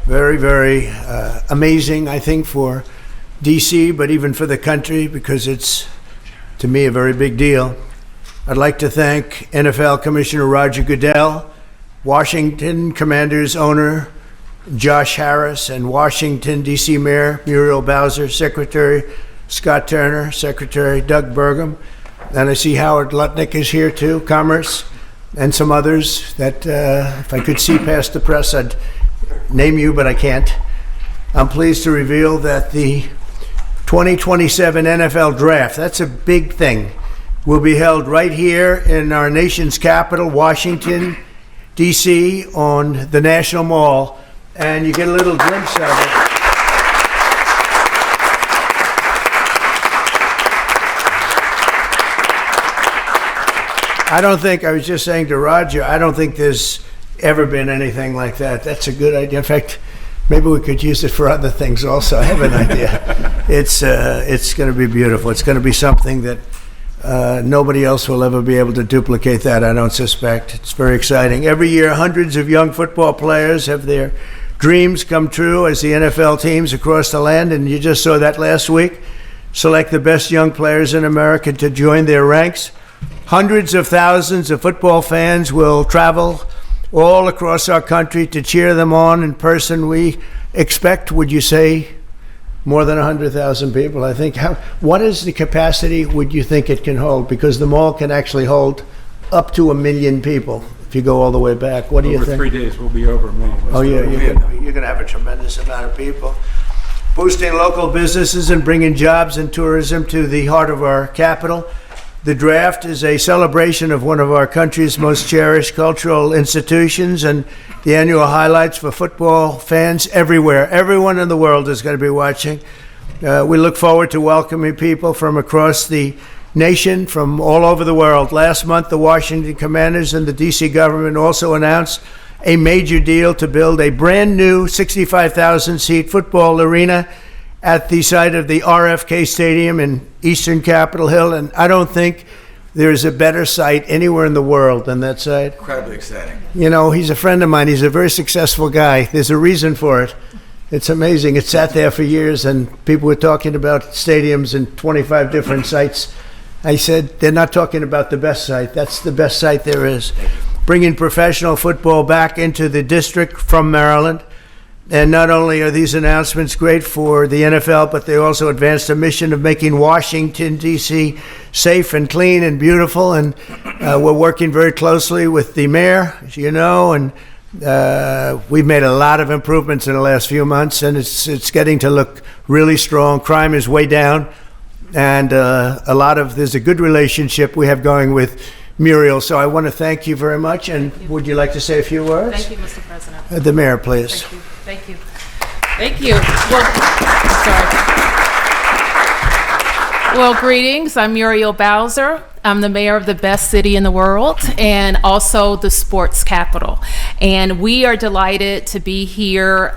Very, very amazing, I think, for DC, but even for the country, because it's, to me, a very big deal. I'd like to thank NFL Commissioner Roger Goodell, Washington Commanders owner Josh Harris, and Washington, D.C. Mayor Muriel Bowser, Secretary Scott Turner, Secretary Doug Burgum, and I see Howard Lutnick is here too, Commerce, and some others that if I could see past the press, I'd name you, but I can't. I'm pleased to reveal that the 2027 NFL Draft, that's a big thing, will be held right here in our nation's capital, Washington, D.C., on the National Mall, and you get a little glimpse of it. I was just saying to Roger, I don't think there's ever been anything like that. That's a good idea. In fact, maybe we could use it for other things also. I have an idea. It's going to be beautiful. It's going to be something that nobody else will ever be able to duplicate that, I don't suspect. It's very exciting. Every year, hundreds of young football players have their dreams come true as the NFL teams across the land, and you just saw that last week, select the best young players in America to join their ranks. Hundreds of thousands of football fans will travel all across our country to cheer them on in person. We expect, would you say, more than 100,000 people, I think. What is the capacity, would you think it can hold? Because the mall can actually hold up to 1 million people if you go all the way back. What do you think? Over 3 days, we'll be over 1 million. Oh, yeah, you're going to have a tremendous amount of people. Boosting local businesses and bringing jobs and tourism to the heart of our capital. The draft is a celebration of one of our country's most cherished cultural institutions and the annual highlights for football fans everywhere. Everyone in the world is going to be watching. We look forward to welcoming people from across the nation, from all over the world. Last month, the Washington Commanders and the D.C. government also announced a major deal to build a brand new 65,000-seat football arena at the site of the RFK Stadium in eastern Capitol Hill, and I don't think there's a better site anywhere in the world than that site. Incredibly exciting. You know, he's a friend of mine. He's a very successful guy. There's a reason for it. It's amazing. It sat there for years, and people were talking about stadiums in 25 different sites. I said, they're not talking about the best site. That's the best site there is. Bringing professional football back into the district from Maryland. And not only are these announcements great for the NFL, but they also advance the mission of making Washington, D.C. safe and clean and beautiful. And we're working very closely with the mayor, as you know, and we've made a lot of improvements in the last few months, and it's getting to look really strong. Crime is way down, and there's a good relationship we have going with Muriel. So I want to thank you very much. And would you like to say a few words? Thank you, Mr. President. The mayor, please. Thank you. Thank you. Well, greetings. I'm Muriel Bowser. I'm the mayor of the best city in the world and also the sports capital. And we are delighted to be here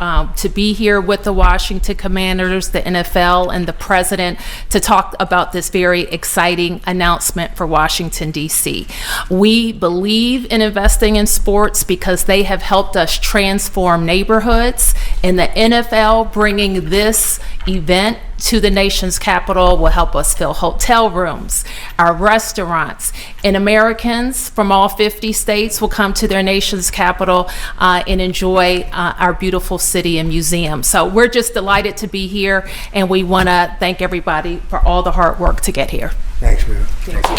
with the Washington Commanders, the NFL, and the president to talk about this very exciting announcement for Washington, D.C. We believe in investing in sports because they have helped us transform neighborhoods, and the NFL bringing this event to the nation's capital will help us fill hotel rooms, our restaurants, and Americans from all 50 states will come to their nation's capital and enjoy our beautiful city and museum. So we're just delighted to be here, and we want to thank everybody for all the hard work to get here. Thanks, Muriel. Thank you.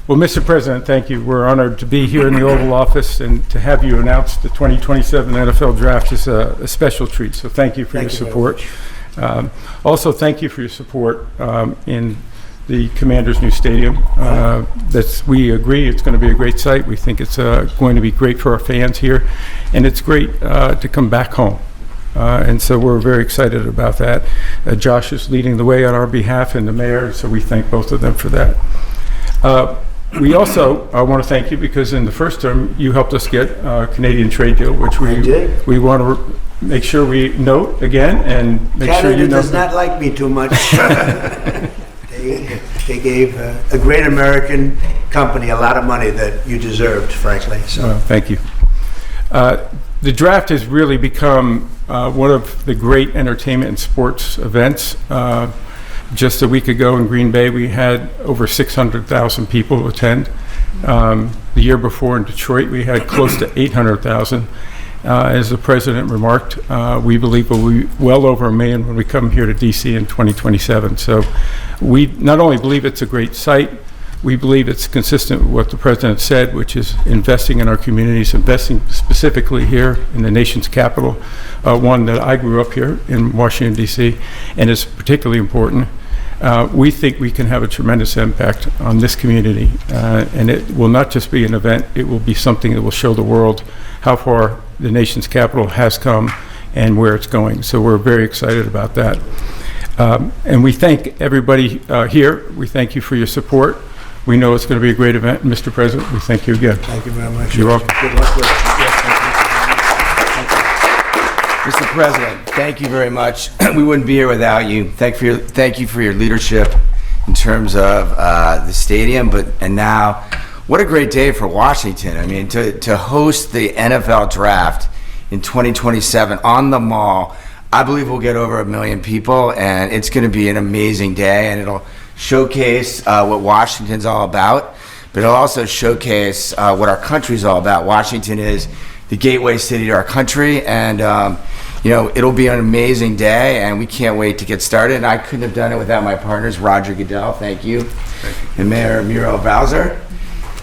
Well, Mr. President, thank you. We're honored to be here in the Oval Office, and to have you announce the 2027 NFL Draft is a special treat. So thank you for your support. Also, thank you for your support in the Commanders' new stadium. We agree it's going to be a great site. We think it's going to be great for our fans here, and it's great to come back home. And so we're very excited about that. Josh is leading the way on our behalf, and the mayor, so we thank both of them for that. We also want to thank you because in the first term you helped us get a Canadian trade deal, which we want to make sure we note again and make sure you know. Canada does not like me too much. They gave a great American company a lot of money that you deserved, frankly. So Well, thank you. The draft has really become one of the great entertainment and sports events. Just a week ago in Green Bay, we had over 600,000 people attend. The year before in Detroit, we had close to 800,000. As the president remarked, we believe we'll be well over 1 million when we come here to DC in 2027. So we not only believe it's a great site, we believe it's consistent with what the president said, which is investing in our communities, investing specifically here in the nation's capital, one that I grew up here in Washington, D.C., and is particularly important. We think we can have a tremendous impact on this community, and it will not just be an event, it will be something that will show the world how far the nation's capital has come and where it's going. So we're very excited about that. And we thank everybody here. We thank you for your support. We know it's going to be a great event. Mr. President, we thank you again. thank you very much. You're welcome. Good luck with it. Mr. President, thank you very much. We wouldn't be here without you. Thank you for your leadership in terms of the stadium, and now, what a great day for Washington. I mean, to host the NFL draft in 2027 on the Mall. I believe we'll get over 1 million people, and it's going to be an amazing day, and it'll showcase what Washington's all about, but it'll also showcase what our country's all about. Washington is the gateway city to our country, and it'll be an amazing day, and we can't wait to get started. And I couldn't have done it without my partners, Roger Goodell, thank you, and Mayor Muriel Bowser.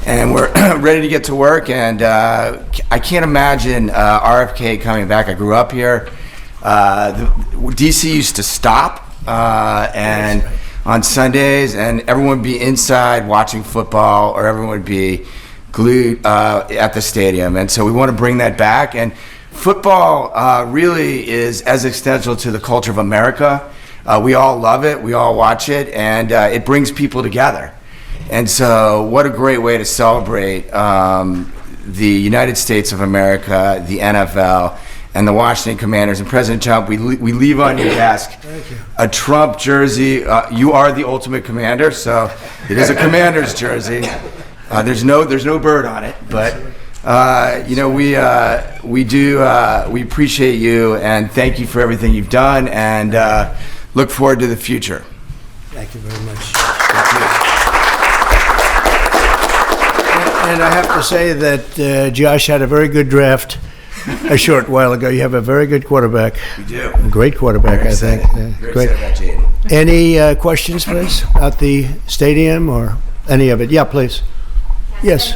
And we're ready to get to work, and I can't imagine RFK coming back. I grew up here. DC used to stop and on Sundays, and everyone would be inside watching football, or everyone would be glued at the stadium. And so we want to bring that back. And football really is as essential to the culture of America. We all love it. We all watch it, and it brings people together. And so what a great way to celebrate the United States of America, the NFL, and the Washington Commanders. And President Trump, we leave on your desk a Trump jersey. You are the ultimate commander, so it is a Commander's jersey. There's no bird on it, but we appreciate you, and thank you for everything you've done, and look forward to the future. Thank you very much. Thank you. And I have to say that Josh had a very good draft a short while ago. You have a very good quarterback. We do. A great quarterback, I think. Very Great. excited about Jaden. Any questions, please, about the stadium or any of it? Yeah, please. Yes.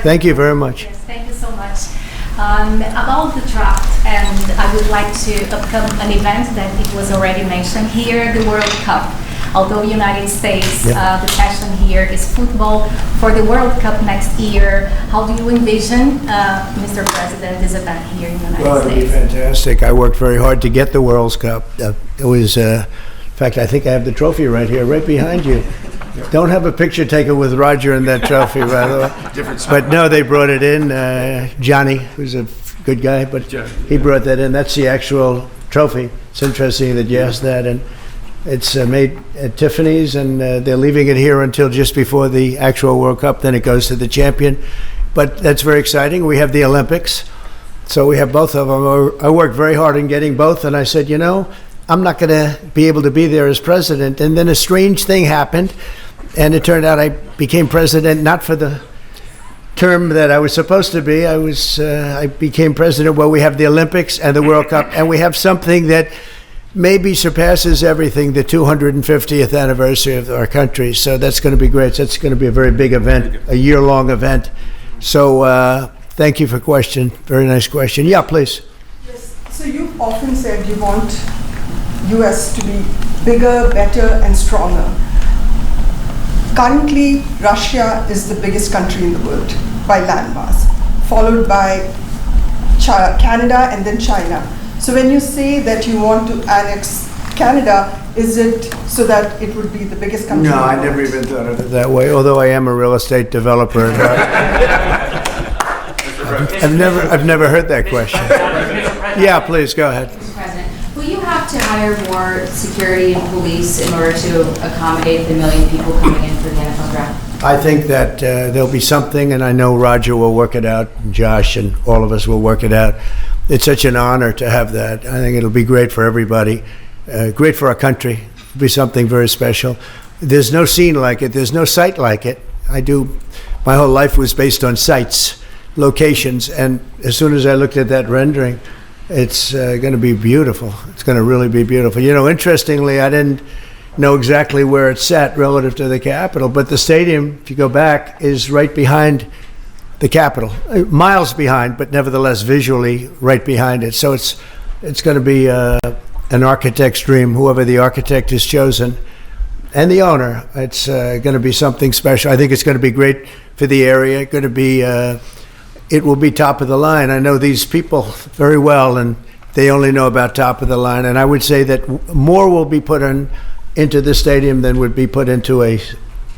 Thank you very much. Yes, thank you so much. About the draft, and I would like to upcome an event that it was already mentioned here, the World Cup. Although United States, the passion here is football. For the World Cup next year, how do you envision, Mr. President, this event here in the United Well, it'll be States? fantastic. I worked very hard to get the World Cup. It was, in fact, I think I have the trophy right here, right behind you. Don't have a picture taken with Roger and that trophy, by the way. But no, they brought it in. Johnny, who's a good guy, but he brought that in. That's the actual trophy. It's interesting that you asked that. And it's made at Tiffany's, and they're leaving it here until just before the actual World Cup. Then it goes to the champion. But that's very exciting. We have the Olympics. So we have both of them. I worked very hard in getting both, and I said, I'm not going to be able to be there as president. And then a strange thing happened, and it turned out I became president not for the term that I was supposed to be. I became president while we have the Olympics and the World Cup, and we have something that maybe surpasses everything, the 250th anniversary of our country. So that's going to be great. That's going to be a very big event, a year-long event. So thank you for the question. Very nice question. Yeah, please. Yes. So you've often said you want US to be bigger, better, and stronger. Currently, Russia is the biggest country in the world by landmass, followed by Canada and then China. So when you say that you want to annex Canada, is it so that it would be the biggest country? No, in the I world? never even thought of it that way, although I am a real estate developer. I've never heard that question. Yeah, please, go ahead. Mr. President, will you have to hire more security and police in order to accommodate the million people coming in for the NFL draft? I think that there'll be something, and I know Roger will work it out, and Josh and all of us will work it out. It's such an honor to have that. I think it'll be great for everybody, great for our country. It'll be something very special. There's no scene like it. There's no site like it. My whole life was based on sites, locations, and as soon as I looked at that rendering, it's going to be beautiful. It's going to really be beautiful. You know, interestingly, I didn't know exactly where it's at relative to the Capitol, but the stadium, if you go back, is right behind the Capitol, miles behind, but nevertheless visually right behind it. So it's going to be an architect's dream, whoever the architect is chosen, and the owner. It's going to be something special. I think it's going to be great for the area. Going to be, it will be top of the line. I know these people very well, and they only know about top of the line. And I would say that more will be put into the stadium than would be put into a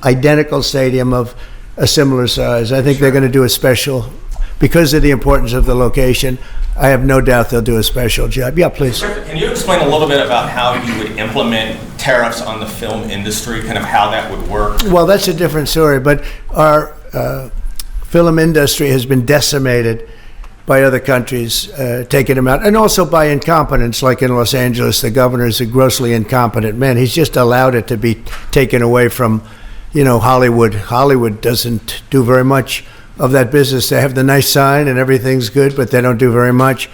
identical stadium of a similar size. I think they're going to do a special, because of the importance of the location. I have no doubt they'll do a special job. Yeah, please. Can you explain a little bit about how you would implement tariffs on the film industry, kind of how that would work? Well, that's a different story, but our film industry has been decimated by other countries taking them out, and also by incompetence, like in Los Angeles. The governor is a grossly incompetent man. He's just allowed it to be taken away from, Hollywood. Hollywood doesn't do very much of that business. They have the nice sign and everything's good, but they don't do very much.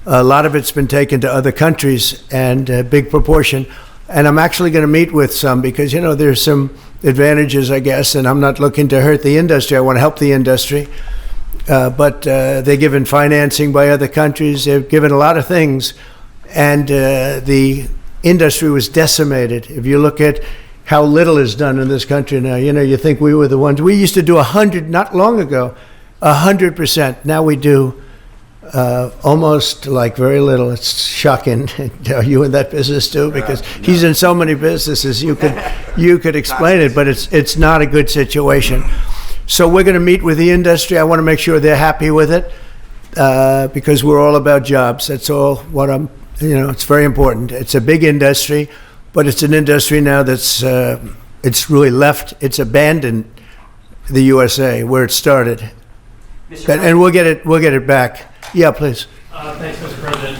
A lot of it's been taken to other countries, and a big proportion. And I'm actually going to meet with some, because, there's some advantages, I guess, and I'm not looking to hurt the industry. I want to help the industry. But they're given financing by other countries. They're given a lot of things. And the industry was decimated. If you look at how little is done in this country now, you think we were the ones. We used to do 100, not long ago, 100%. Now we do almost like very little. It's shocking. Are you in that business too? Because he's in so many businesses. You could explain it, but it's not a good situation. So we're going to meet with the industry. I want to make sure they're happy with it, because we're all about jobs. That's all what it's very important. It's a big industry, but it's an industry now that's, it's really left, it's abandoned the USA where it started. And we'll get it back. Yeah, please. Thanks, Mr. President.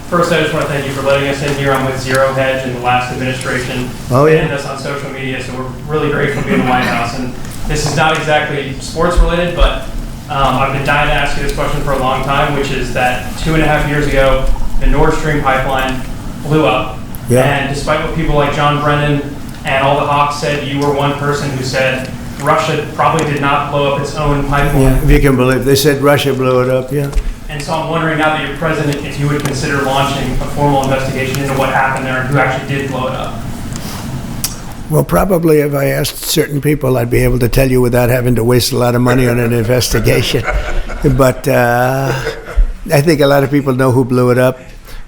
First, I just want to thank you for letting us in here. I'm with Zero Hedge in the last administration. Oh, yeah. And us on social media, so we're really grateful to be in the White House. And this is not exactly sports related, but I've been dying to ask you this question for a long time, which is that 2.5 years ago, the Nord Stream pipeline blew up. Yeah. And despite what people like John Brennan and all the hawks said, you were one person who said Russia probably did not blow up its own pipeline. Yeah, if you can believe, they said Russia blew it up, yeah. And so I'm wondering, now that you're president, if you would consider launching a formal investigation into what happened there and who actually did blow it up. Well, probably if I asked certain people, I'd be able to tell you without having to waste a lot of money on an investigation. But I think a lot of people know who blew it up.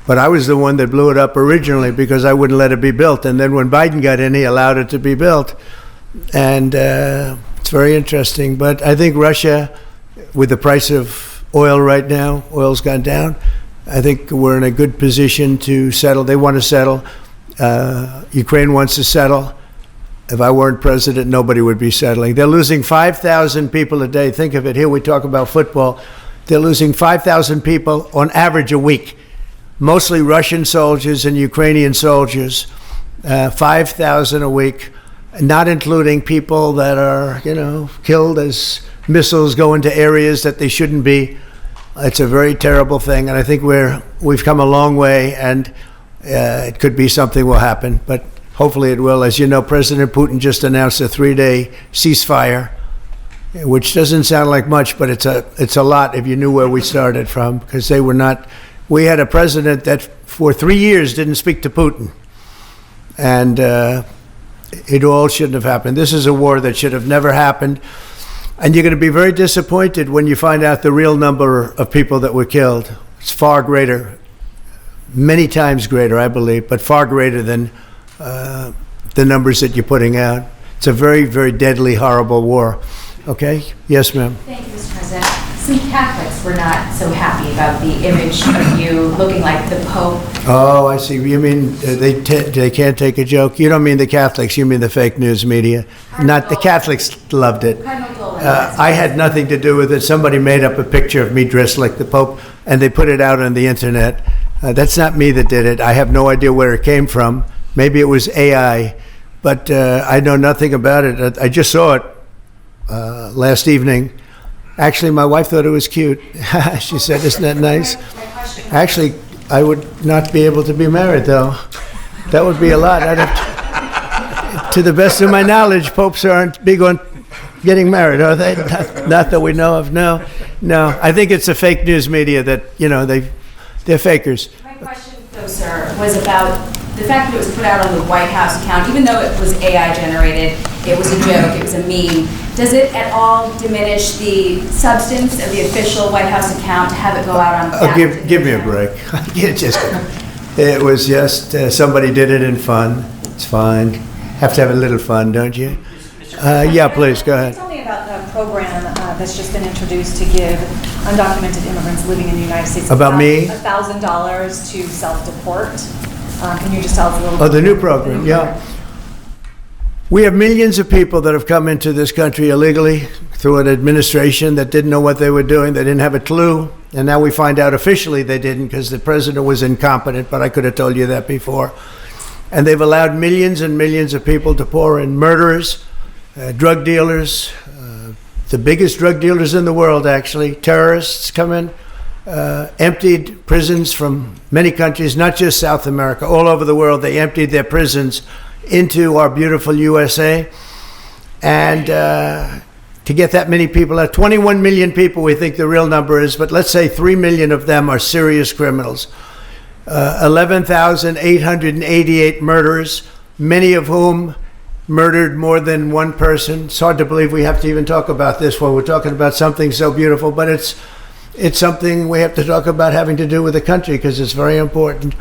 But I was the one that blew it up originally because I wouldn't let it be built. And then when Biden got in, he allowed it to be built. And it's very interesting. But I think Russia, with the price of oil right now, oil's gone down, I think we're in a good position to settle. They want to settle. Ukraine wants to settle. If I weren't president, nobody would be settling. They're losing 5,000 people a day. Think of it. Here we talk about football. They're losing 5,000 people on average a week. Mostly Russian soldiers and Ukrainian soldiers. 5,000 a week, not including people that are, killed as missiles go into areas that they shouldn't be. It's a very terrible thing, and I think we've come a long way, and it could be something will happen, but hopefully it will. As you know, President Putin just announced a 3-day ceasefire, which doesn't sound like much, but it's a lot if you knew where we started from, because they were not. We had a president that for 3 years didn't speak to Putin, and it all shouldn't have happened. This is a war that should have never happened. And you're going to be very disappointed when you find out the real number of people that were killed. It's far greater, many times greater, I believe, but far greater than the numbers that you're putting out. It's a very, very deadly, horrible war. Okay? Yes, ma'am. Thank you, Mr. President. Some Catholics were not so happy about the image of you looking like the Pope. Oh, I see. You mean they can't take a joke? You don't mean the Catholics, you mean the fake news media. Not the Catholics loved it. I had nothing to do with it. Somebody made up a picture of me dressed like the Pope, and they put it out on the internet. That's not me that did it. I have no idea where it came from. Maybe it was AI, but I know nothing about it. I just saw it last evening. Actually, my wife thought it was cute. She said, "Isn't that nice?" Actually, I would not be able to be married, though. That would be a lot. I'd have to the best of my knowledge, popes aren't big on getting married, are they? Not that we know of. No. I think it's the fake news media that, they're fakers. My question, though, sir, was about the fact that it was put out on the White House account, even though it was AI generated, it was a joke, it was a meme. Does it at all diminish the substance of the official White House account to have it go out on that? Give me a break. It was just somebody did it in fun. It's fine. Have to have a little fun, don't you? Yeah, please, go ahead. Tell me about the program that's just been introduced to give undocumented immigrants living in the United States About me? $1,000 to self-deport. Can you just tell us a little bit? Oh, the new program, yeah. We have millions of people that have come into this country illegally through an administration that didn't know what they were doing. They didn't have a clue. And now we find out officially they didn't because the president was incompetent, but I could have told you that before. And they've allowed millions and millions of people to pour in. Murderers, drug dealers, the biggest drug dealers in the world, actually, terrorists come in, emptied prisons from many countries, not just South America, all over the world. They emptied their prisons into our beautiful USA. And to get that many people out, 21 million people we think the real number is, but let's say 3 million of them are serious criminals. 11,888 murderers, many of whom murdered more than one person. It's hard to believe we have to even talk about this when we're talking about something so beautiful, but it's something we have to talk about having to do with the country because it's very important.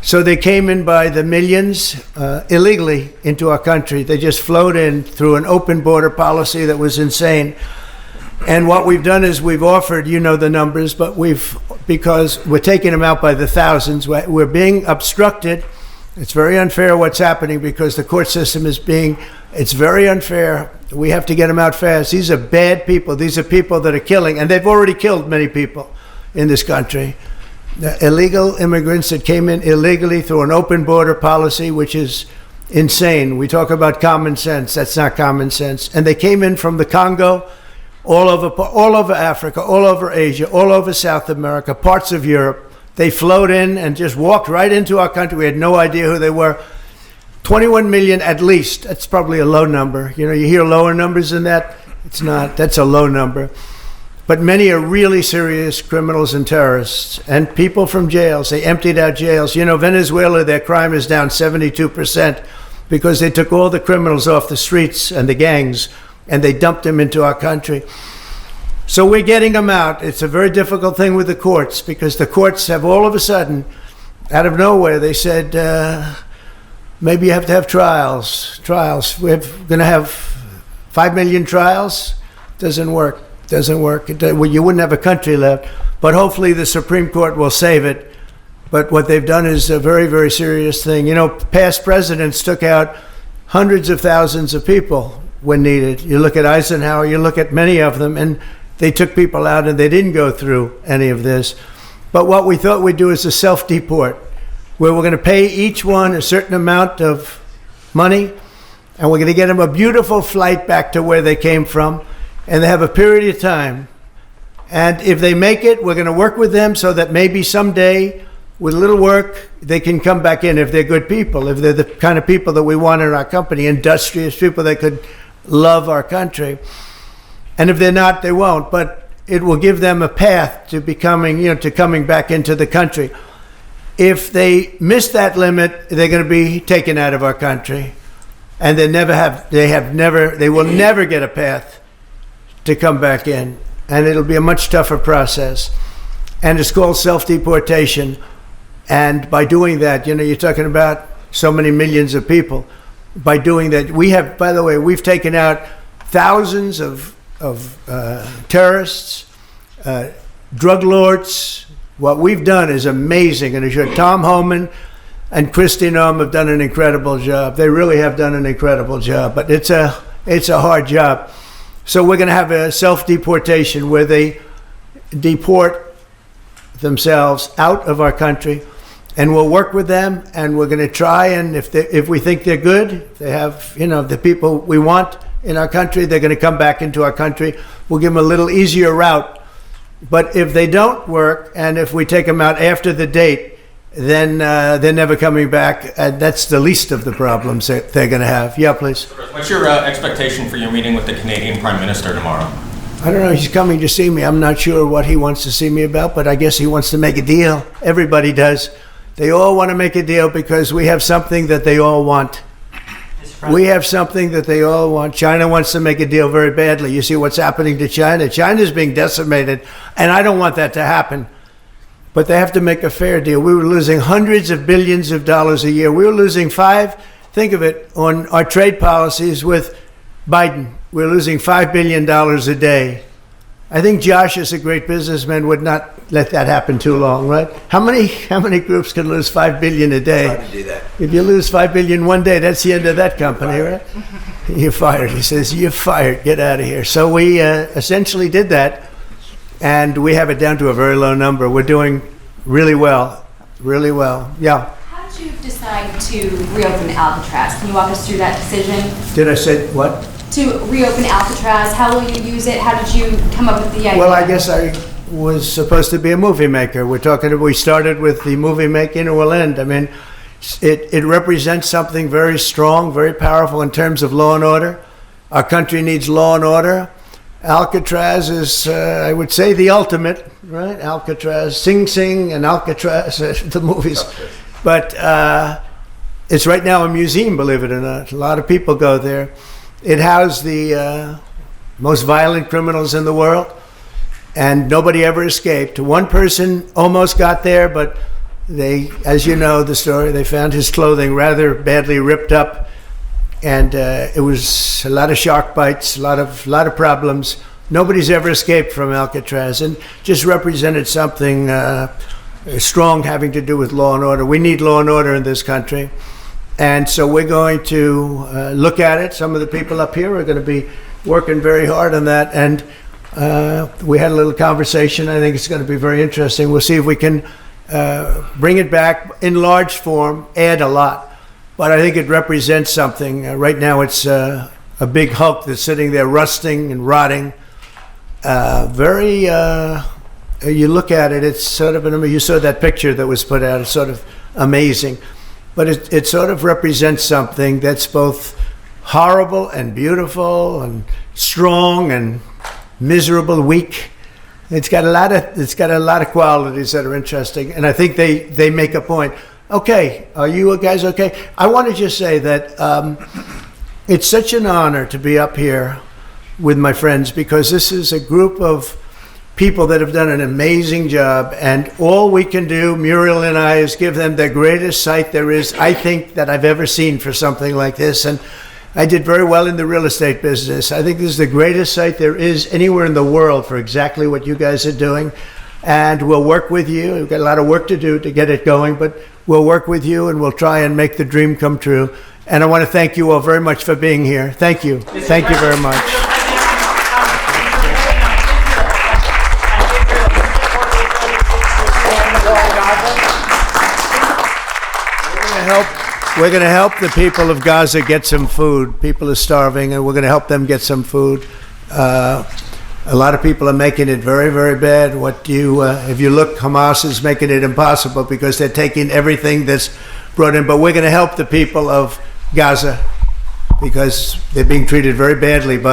So they came in by the millions illegally into our country. They just flowed in through an open border policy that was insane. And what we've done is we've offered, you know the numbers, but because we're taking them out by the thousands, we're being obstructed. It's very unfair what's happening because the court system it's very unfair. We have to get them out fast. These are bad people. These are people that are killing, and they've already killed many people in this country. The illegal immigrants that came in illegally through an open border policy, which is insane. We talk about common sense. That's not common sense. And they came in from the Congo, all over Africa, all over Asia, all over South America, parts of Europe. They flowed in and just walked right into our country. We had no idea who they were. 21 million at least. That's probably a low number. You hear lower numbers than that. It's not. That's a low number. But many are really serious criminals and terrorists and people from jails. They emptied out jails. Venezuela, their crime is down 72% because they took all the criminals off the streets and the gangs and they dumped them into our country. So we're getting them out. It's a very difficult thing with the courts because the courts have all of a sudden, out of nowhere, they said, maybe you have to have trials. We're going to have 5 million trials. Doesn't work. You wouldn't have a country left. But hopefully the Supreme Court will save it. But what they've done is a very, very serious thing. Past presidents took out hundreds of thousands of people when needed. You look at Eisenhower, you look at many of them, and they took people out and they didn't go through any of this. But what we thought we'd do is a self-deport, where we're going to pay each one a certain amount of money, and we're going to get them a beautiful flight back to where they came from, and they have a period of time. And if they make it, we're going to work with them so that maybe someday, with a little work, they can come back in if they're good people, if they're the kind of people that we want in our company, industrious people that could love our country. And if they're not, they won't. But it will give them a path to becoming, to coming back into the country. If they miss that limit, they're going to be taken out of our country. And they will never get a path to come back in. And it'll be a much tougher process. And it's called self-deportation. And by doing that, you're talking about so many millions of people. By doing that, we've taken out thousands of terrorists, drug lords. What we've done is amazing, and I'm sure Tom Homan and Christy Noem have done an incredible job. They really have done an incredible job, but it's a hard job. So we're going to have a self-deportation where they deport themselves out of our country, and we'll work with them, and we're going to try, and if we think they're good, they have, the people we want in our country, they're going to come back into our country. We'll give them a little easier route. But if they don't work, and if we take them out after the date, then they're never coming back, and that's the least of the problems that they're going to have. Yeah, please. What's your expectation for your meeting with the Canadian Prime Minister tomorrow? I don't know. He's coming to see me. I'm not sure what he wants to see me about, but I guess he wants to make a deal. Everybody does. They all want to make a deal because we have something that they all want. We have something that they all want. China wants to make a deal very badly. You see what's happening to China. China's being decimated, and I don't want that to happen. But they have to make a fair deal. We were losing hundreds of billions of dollars a year. We were losing think of it, on our trade policies with Biden. We're losing $5 billion a day. I think Josh, as a great businessman, would not let that happen too long, right? How many groups can lose $5 billion a day? Hard to do that. If you lose $5 billion one day, that's the end of that company, right? You're fired. He says, "You're fired. Get out of here." So we essentially did that, and we have it down to a very low number. We're doing really well, really well. Yeah. How did you decide to reopen Alcatraz? Can you walk us through that decision? Did I say what? To reopen Alcatraz, how will you use it? How did you come up with the idea? Well, I guess I was supposed to be a movie maker. We started with the movie making, and we'll end. I mean, it represents something very strong, very powerful in terms of law and order. Our country needs law and order. Alcatraz is, I would say, the ultimate, right? Alcatraz, Sing Sing and Alcatraz, the movies. But it's right now a museum, believe it or not. A lot of people go there. It housed the most violent criminals in the world, and nobody ever escaped. One person almost got there, but they, as you know the story, they found his clothing rather badly ripped up, and it was a lot of shark bites, a lot of problems. Nobody's ever escaped from Alcatraz, and just represented something strong having to do with law and order. We need law and order in this country. And so we're going to look at it. Some of the people up here are going to be working very hard on that. And we had a little conversation. I think it's going to be very interesting. We'll see if we can bring it back in large form, add a lot. But I think it represents something. Right now it's a big hulk that's sitting there rusting and rotting. You look at it, it's sort of, you saw that picture that was put out. It's sort of amazing. But it sort of represents something that's both horrible and beautiful and strong and miserable, weak. It's got a lot of qualities that are interesting, and I think they make a point. Okay, are you guys okay? I want to just say that it's such an honor to be up here with my friends, because this is a group of people that have done an amazing job, and all we can do, Muriel and I, is give them the greatest site there is, I think, that I've ever seen for something like this. And I did very well in the real estate business. I think this is the greatest site there is anywhere in the world for exactly what you guys are doing. And we'll work with you. We've got a lot of work to do to get it going, but we'll work with you, and we'll try and make the dream come true. And I want to thank you all very much for being here. Thank you. Thank you very much. We're going to help the people of Gaza get some food. People are starving, and we're going to help them get some food. A lot of people are making it very, very bad. If you look, Hamas is making it impossible because they're taking everything that's brought in. But we're going to help the people of Gaza because they're being treated very badly by